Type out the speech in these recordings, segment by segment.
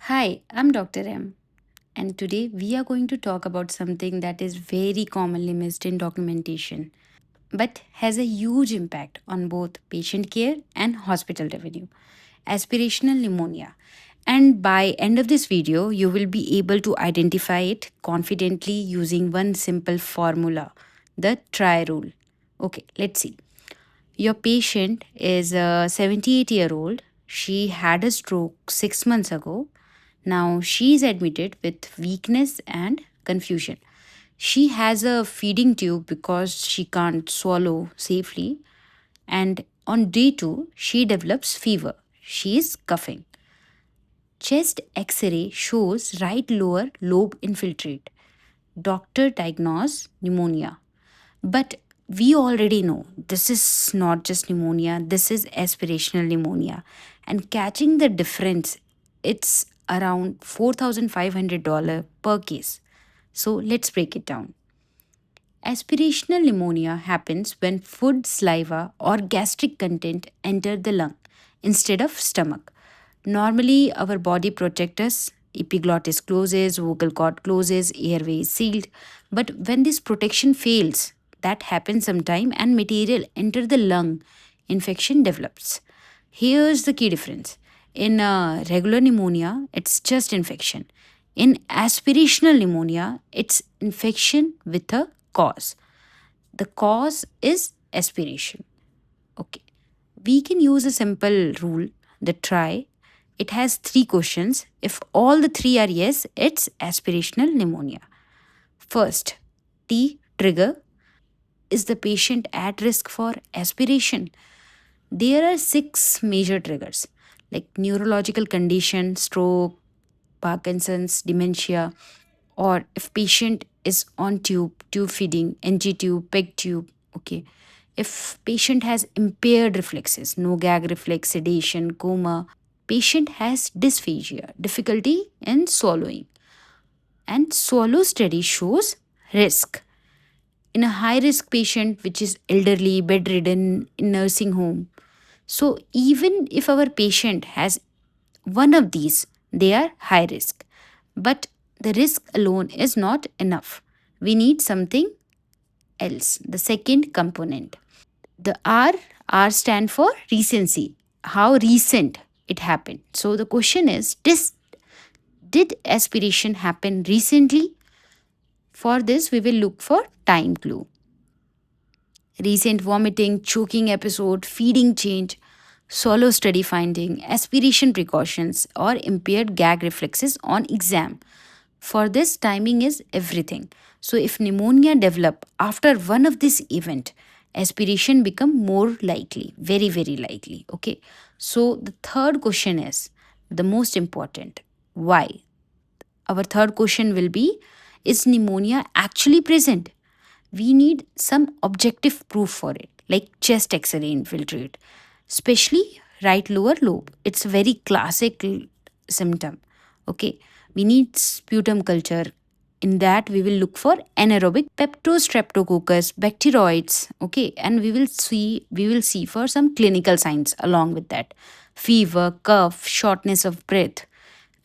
Hi, I'm Dr. M, and today we are going to talk about something that is very commonly missed in documentation but has a huge impact on both patient care and hospital revenue. Aspirational pneumonia. And by end of this video, you will be able to identify it confidently using one simple formula, the try rule. Okay, let's see. Your patient is a 78-year-old. She had a stroke 6 months ago. Now she is admitted with weakness and confusion. She has a feeding tube because she can't swallow safely. And on day 2, she develops fever. She is coughing. Chest x ray shows right lower lobe infiltrate. Doctor diagnose pneumonia. But we already know this is not just pneumonia, this is aspirational pneumonia. And catching the difference, it's around $4,500 per case. So let's break it down. Aspirational pneumonia happens when food, saliva, or gastric content enter the lung instead of stomach. Normally, our body protects us. Epiglottis closes, vocal cord closes, airway is sealed. But when this protection fails, that happens sometime and material enter the lung, infection develops. Here's the key difference. In regular pneumonia, it's just infection. In aspirational pneumonia, it's infection with a cause. The cause is aspiration. Okay. We can use a simple rule, the try. It has 3 questions. If all the 3 are yes, it's aspirational pneumonia. First, T trigger. Is the patient at risk for aspiration? There are 6 major triggers like neurological condition, stroke, Parkinson's, dementia, or if patient is on tube feeding, NG tube, PEG tube, okay. If patient has impaired reflexes, no gag reflex, sedation, coma, patient has dysphagia, difficulty in swallowing, and swallow study shows risk. In a high risk patient which is elderly, bedridden, in nursing home. So even if our patient has one of these, they are high risk. But the risk alone is not enough. We need something else, the second component. The R stand for recency. How recent it happened. So the question is, did aspiration happen recently? For this, we will look for time clue. Recent vomiting, choking episode, feeding change, swallow study finding, aspiration precautions, or impaired gag reflexes on exam. For this, timing is everything. So if pneumonia develop after one of this event, aspiration become more likely, very, very likely. Okay. So the third question is the most important. Why? Our third question will be, is pneumonia actually present? We need some objective proof for it, like chest x-ray infiltrate, especially right lower lobe. It's a very classic symptom. Okay, we need sputum culture. In that, we will look for anaerobic peptostreptococcus bacteroids. Okay, and we will see for some clinical signs along with that: fever, cough, shortness of breath,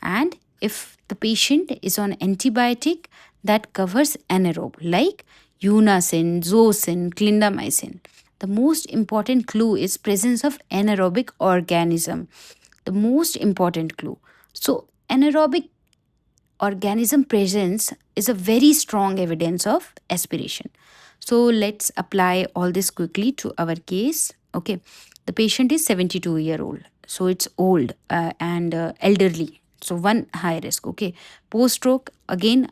and if the patient is on antibiotic that covers anaerobe like unacin, zocin, clindamycin. The most important clue is presence of anaerobic organism. The most important clue. So anaerobic organism presence is a very strong evidence of aspiration. So let's apply all this quickly to our case. Okay, the patient is 72-year-old, so it's old and elderly. So one high risk. Okay, post stroke again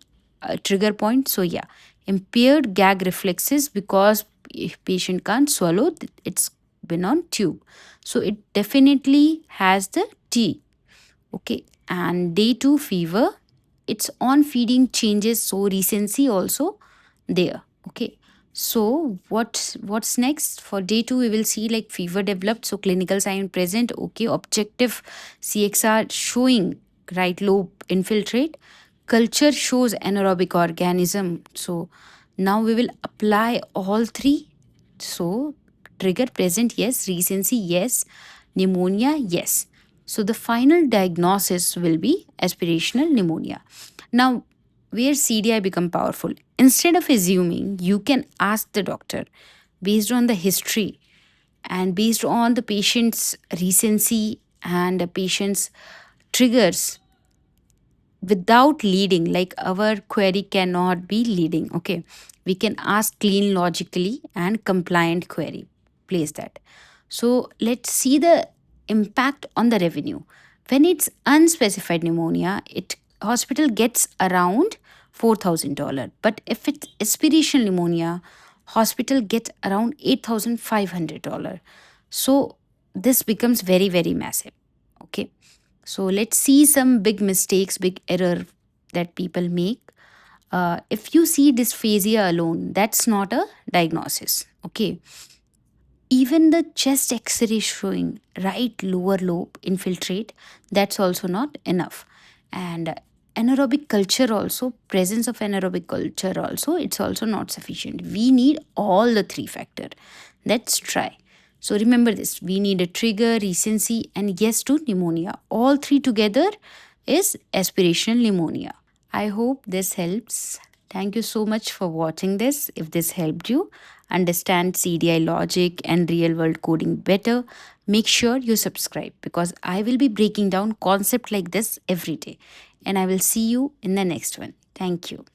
trigger point. So yeah, impaired gag reflexes because if patient can't swallow, it's been on tube. So it definitely has the T. Okay, and day 2 fever, it's on feeding changes, so recency also there. Okay, so what's next? For day 2 we will see like fever developed, so clinical sign present. Okay, objective CXR showing right lobe infiltrate, culture shows anaerobic organism. So now we will apply all 3. So trigger present, yes. Recency, yes. Pneumonia, yes. So the final diagnosis will be aspirational pneumonia. Now, where CDI become powerful, instead of assuming, you can ask the doctor based on the history and based on the patient's recency and the patient's triggers without leading. Like, our query cannot be leading. Okay, we can ask clean, logically and compliant query. Place that. So let's see the impact on the revenue. When it's unspecified pneumonia, it hospital gets around $4,000, but if it's aspirational pneumonia, hospital gets around $8,500. So this becomes very, very massive. Okay, so let's see some big mistakes, big error that people make. If you see dysphagia alone, that's not a diagnosis. Okay, even the chest X-ray showing right lower lobe infiltrate, that's also not enough. And anaerobic culture also, presence of anaerobic culture also, it's also not sufficient. We need all the three factor. Let's try. So remember this, we need a trigger, recency, and yes to pneumonia. All three together is aspirational pneumonia. I hope this helps. Thank you so much for watching this. If this helped you understand CDI logic and real world coding better, make sure you subscribe, because I will be breaking down concept like this every day. And I will see you in the next one. Thank you.